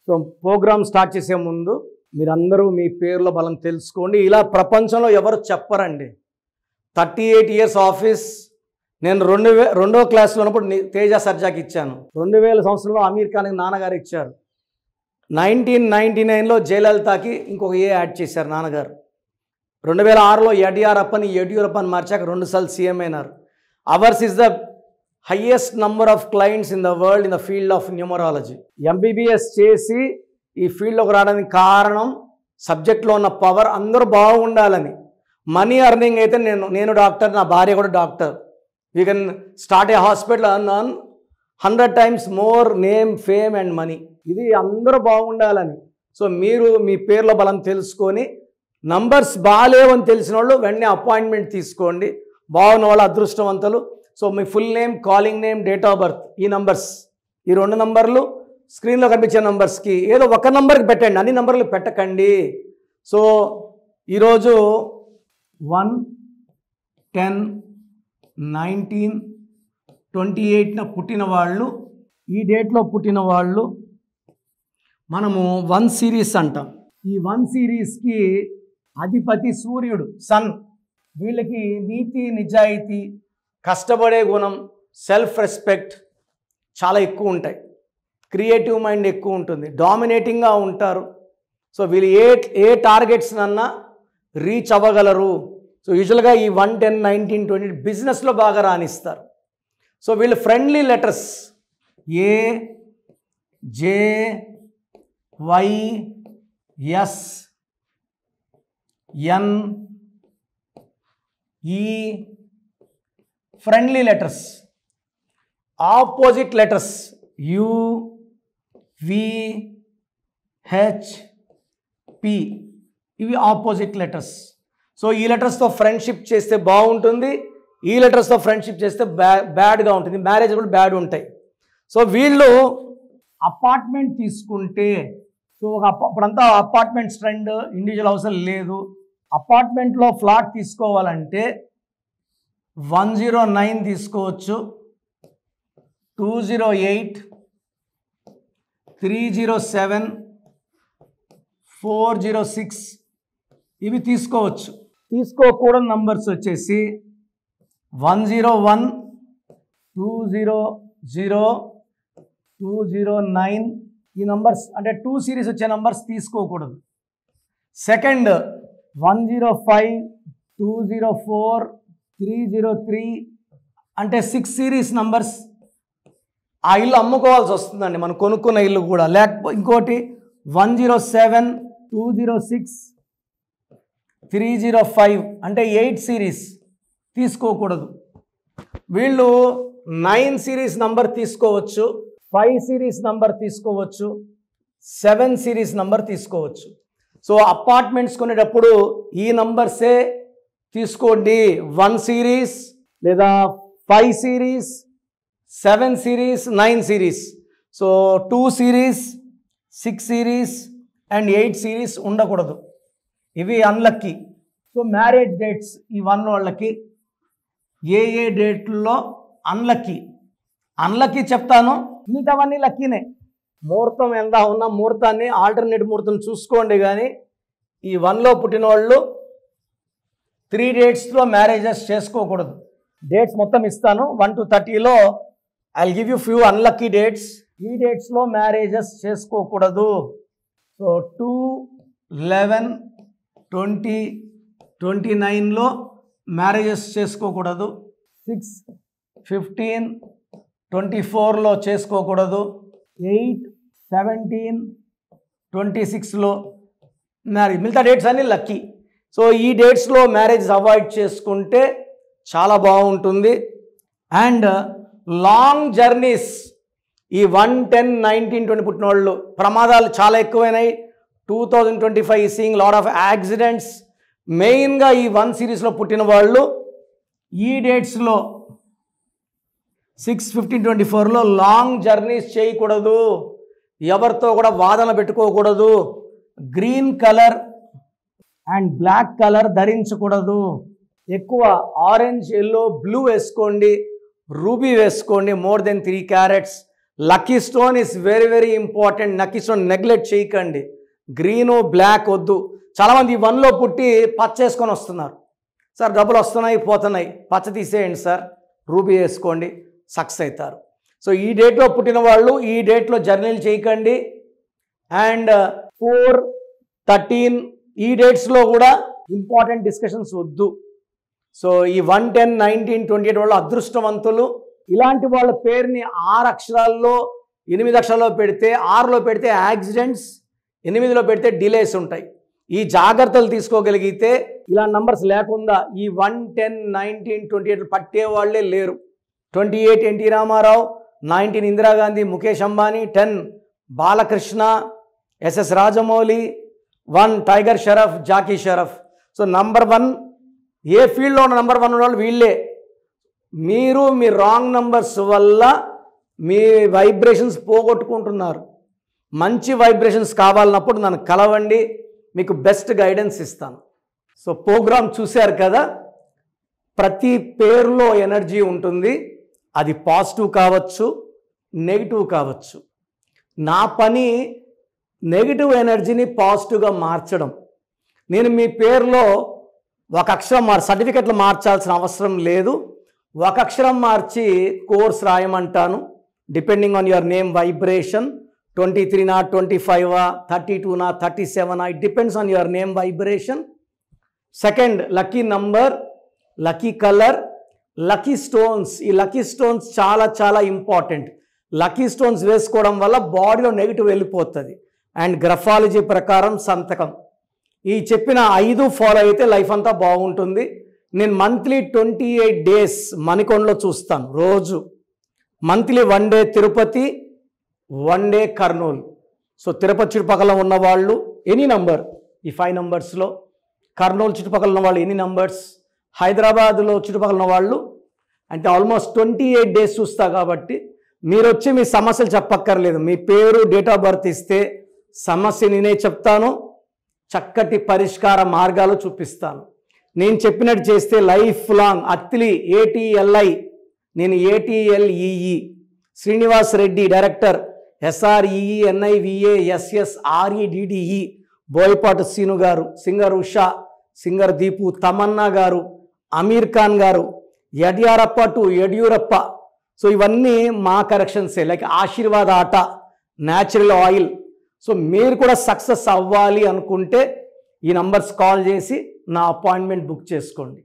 So programme start చేసే ముందు మీరందరూ మీ పేర్ల బలం తెలుసుకోండి. ఇలా ప్రపంచంలో ఎవరు చెప్పరండి. 38 ఇయర్స్ ఆఫీస్. నేను రెండో క్లాస్లో ఉన్నప్పుడు తేజ సర్జాకి ఇచ్చాను. 2000 సంవత్సరంలో అమీర్ ఖాన్కి నాన్నగారు ఇచ్చారు. 1999లో జయలలితకి ఇంకొక యాడ్ చేశారు నాన్నగారు. 2006లో యడ్యూరప్పని మార్చాక 2 సార్లు సీఎం అయినారు. Hours is the highest number of clients in the world in the field of numerology. MBBS చేసి ఈ ఫీల్డ్లోకి రావడానికి కారణం సబ్జెక్ట్లో ఉన్న పవర్. అందరూ బాగుండాలని. మనీ అర్నింగ్ అయితే నేను డాక్టర్, నా భార్య కూడా doctor. We can start A hospital earn 100 times more name, fame and money. ఇది అందరూ బాగుండాలని. సో మీరు మీ పేర్ల బలం తెలుసుకొని నంబర్స్ బాగాలేవని తెలిసిన వాళ్ళు వెంటనే అపాయింట్మెంట్ తీసుకోండి. బాగున్న వాళ్ళు అదృష్టవంతులు. So me full name, calling name, date of birth, ఈ నంబర్స్, ఈ 2 నంబర్లు స్క్రీన్లో కనిపించే నంబర్స్కి ఏదో ఒక నంబర్కి పెట్టండి, అన్ని నంబర్లు పెట్టకండి. సో ఈరోజు 1, 10, 19, 28న పుట్టిన వాళ్ళు, ఈ డేట్లో పుట్టిన వాళ్ళు మనము 1 సిరీస్ అంటాం. ఈ 1 సిరీస్కి అధిపతి సూర్యుడు, సన్. వీళ్ళకి నీతి, నిజాయితీ, కష్టపడే గుణం, సెల్ఫ్ రెస్పెక్ట్ చాలా ఎక్కువ ఉంటాయి. క్రియేటివ్ మైండ్ ఎక్కువ ఉంటుంది. డామినేటింగ్గా ఉంటారు. సో వీళ్ళు ఏ టార్గెట్స్నన్నా రీచ్ అవ్వగలరు. సో యూజువల్గా ఈ 1, 10, 19, 20 బిజినెస్లో బాగా రాణిస్తారు. సో వీళ్ళు friendly letters A, J, Y, S, N, ఈ friendly letters. Opposite letters U, V, H, P, ఇవి ఆపోజిట్ లెటర్స్. సో ఈ లెటర్స్తో ఫ్రెండ్షిప్ చేస్తే బాగుంటుంది, ఈ లెటర్స్తో ఫ్రెండ్షిప్ చేస్తే బ్యాడ్గా ఉంటుంది. మ్యారేజ్ కూడా బ్యాడ్ ఉంటాయి. సో వీళ్ళు అపార్ట్మెంట్ తీసుకుంటే, సో ఇప్పుడంతా అపార్ట్మెంట్స్ ట్రెండ్, ఇండివిజువల్ హౌస్ లేదు. అపార్ట్మెంట్లో ఫ్లాట్ తీసుకోవాలంటే 109 తీసుకోవచ్చు, 208, 307, 406 ఇవి తీసుకోవచ్చు. తీసుకోకూడని నంబర్స్ వచ్చేసి 101, 200, 209 ఈ నంబర్స్, అంటే 2 సిరీస్ వచ్చే నంబర్స్ తీసుకోకూడదు. సెకండ్ 105, 204, 303 అంటే 6 సిరీస్ నంబర్స్. ఆ ఇల్లు అమ్ముకోవాల్సి వస్తుందండి, మనం కొనుక్కున్న ఇల్లు కూడా. లేకపోతే ఇంకోటి 107, 206, 305 అంటే 8 సిరీస్ తీసుకోకూడదు. వీళ్ళు 9 సిరీస్ నంబర్ తీసుకోవచ్చు, 5 సిరీస్ నంబర్ తీసుకోవచ్చు, 7 సిరీస్ నంబర్ తీసుకోవచ్చు. సో అపార్ట్మెంట్స్ కొనేటప్పుడు ఈ నంబర్సే తీసుకోండి. 1 సిరీస్ లేదా 5 series, 7 series, 9 series. So 2 series, 6 series and 8 series ఉండకూడదు. ఇవి అన్లక్కీ. సో మ్యారేజ్ డేట్స్ ఈ 1 వాళ్ళకి ఏ డేట్లో అన్లక్కీ చెప్తాను, మిగతావన్నీ లక్కీనే. ముహూర్తం ఎంత ఉన్నా ముహూర్తాన్ని, ఆల్టర్నేట్ ముహూర్తం చూసుకోండి. కానీ ఈ 1లో పుట్టిన వాళ్ళు 3 డేట్స్లో మ్యారేజెస్ చేసుకోకూడదు. డేట్స్ మొత్తం ఇస్తాను 1 to 30లో. I will give you few unlucky dates. ఈ డేట్స్లో మ్యారేజెస్ చేసుకోకూడదు. సో 2, 11, 20, 29లో మ్యారేజెస్ చేసుకోకూడదు. 6, 15, 24లో చేసుకోకూడదు. 8, 17, 26లో మ్యారేజ్. మిగతా డేట్స్ అన్నీ లక్కీ. సో ఈ డేట్స్లో మ్యారేజ్ అవాయిడ్ చేసుకుంటే చాలా బాగుంటుంది. అండ్ లాంగ్ జర్నీస్ ఈ 1, 10, 19, 20 పుట్టిన వాళ్ళు ప్రమాదాలు చాలా ఎక్కువైనాయి. 2025 సీయింగ్ లాట్ ఆఫ్ యాక్సిడెంట్స్. మెయిన్గా ఈ 1 సిరీస్లో పుట్టిన వాళ్ళు ఈ డేట్స్లో 6, 15, 24లో లాంగ్ జర్నీస్ చేయకూడదు. ఎవరితో కూడా వాదన పెట్టుకోకూడదు. Green colour and black colour ధరించకూడదు. ఎక్కువ ఆరెంజ్, ఎల్లో, బ్లూ వేసుకోండి. రూబీ వేసుకోండి, more than 3 carats. Lucky stone is very very important. Lucky stone neglect చేయకండి. గ్రీను బ్లాక్ వద్దు. చాలామంది ఈ 1లో పుట్టి పచ్చ వేసుకొని వస్తున్నారు. సార్ డబ్బులు వస్తున్నాయి పోతున్నాయి, పచ్చ తీసేయండి సార్, రూబీ వేసుకోండి, సక్సెస్ అవుతారు. సో ఈ డేట్లో పుట్టిన వాళ్ళు ఈ డేట్లో జర్నీలు చేయకండి. అండ్ 4, 13 ఈ డేట్స్లో కూడా ఇంపార్టెంట్ డిస్కషన్స్ వద్దు. సో ఈ 1, 10, 19, 28 వాళ్ళు అదృష్టవంతులు. ఇలాంటి వాళ్ళ పేరుని 6 అక్షరాల్లో 8 అక్షరాల్లో పెడితే, 6లో పెడితే యాక్సిడెంట్స్, 8లో పెడితే డిలేస్ ఉంటాయి. ఈ జాగ్రత్తలు తీసుకోగలిగితే ఇలా నంబర్స్ లేకుండా ఈ 1, 10, 19, 28 పట్టే వాళ్ళే లేరు. 28 NT Rama Rao, 19 Indira Gandhi, Mukesh Ambani, 10 Balakrishna, SS Rajamouli, 1 Tiger Shroff, Jackie Shroff. So number 1 ఏ ఫీల్డ్లో ఉన్న నంబర్ 1 వాళ్ళు వీళ్ళే. మీరు మీ రాంగ్ నంబర్స్ వల్ల మీ వైబ్రేషన్స్ పోగొట్టుకుంటున్నారు. మంచి వైబ్రేషన్స్ కావాలన్నప్పుడు నన్ను కలవండి, మీకు బెస్ట్ గైడెన్స్ ఇస్తాను. సో ప్రోగ్రామ్ చూశారు కదా, ప్రతి పేరులో ఎనర్జీ ఉంటుంది. అది పాజిటివ్ కావచ్చు, నెగిటివ్ కావచ్చు. నా పని నెగిటివ్ ఎనర్జీని పాజిటివ్గా మార్చడం. నేను మీ పేరులో ఒక అక్షరం సర్టిఫికెట్లు మార్చాల్సిన అవసరం లేదు. ఒక అక్షరం మార్చి కోర్స్ రాయమంటాను. Depending on your name vibration, 23 25 32 37 it depends on your name vibration. Second, lucky number, lucky colour, lucky stones. ఈ లక్కీ స్టోన్స్ చాలా చాలా ఇంపార్టెంట్. లక్కీ స్టోన్స్ వేసుకోవడం వల్ల బాడీలో నెగిటివ్ వెళ్ళిపోతుంది. అండ్ గ్రఫాలజీ ప్రకారం సంతకం. ఈ చెప్పిన 5 ఫాలో అయితే లైఫ్ అంతా బాగుంటుంది. నేను మంత్లీ 28 డేస్ మణికొండలో చూస్తాను రోజు. Monthly 1 day Tirupati, 1 day Kurnool. So Tirupati చుట్టుపక్కల ఉన్నవాళ్ళు ఎనీ నంబర్, ఈ 5 నంబర్స్లో, కర్నూలు చుట్టుపక్కల ఉన్న వాళ్ళు ఎనీ నంబర్స్, హైదరాబాద్లో చుట్టుపక్కల ఉన్న వాళ్ళు అంటే ఆల్మోస్ట్ 28 డేస్ చూస్తా. కాబట్టి మీరు వచ్చి మీ సమస్యలు చెప్పక్కర్లేదు. మీ పేరు, డేట్ ఆఫ్ బర్త్ ఇస్తే సమస్య నేనే చెప్తాను, చక్కటి పరిష్కార మార్గాలు చూపిస్తాను. నేను చెప్పినట్టు చేస్తే లైఫ్ లాంగ్. అత్తిలి ATLI, నేను ATLEE, Srinivas Reddy director, SREENIVASSREDDE, Boyapati Seenu గారు, సింగర్ ఉషా, సింగర్ దీపు, తమన్నా గారు, అమీర్ ఖాన్ గారు, యడ్యూరప్ప టు యడ్యూరప్ప. సో ఇవన్నీ మా కరెక్షన్సే. లైక్ ఆశీర్వాద్ ఆట, న్యాచురల్ ఆయిల్. సో మీరు కూడా సక్సెస్ అవ్వాలి అనుకుంటే ఈ నంబర్స్ కాల్ చేసి నా అపాయింట్మెంట్ బుక్ చేసుకోండి.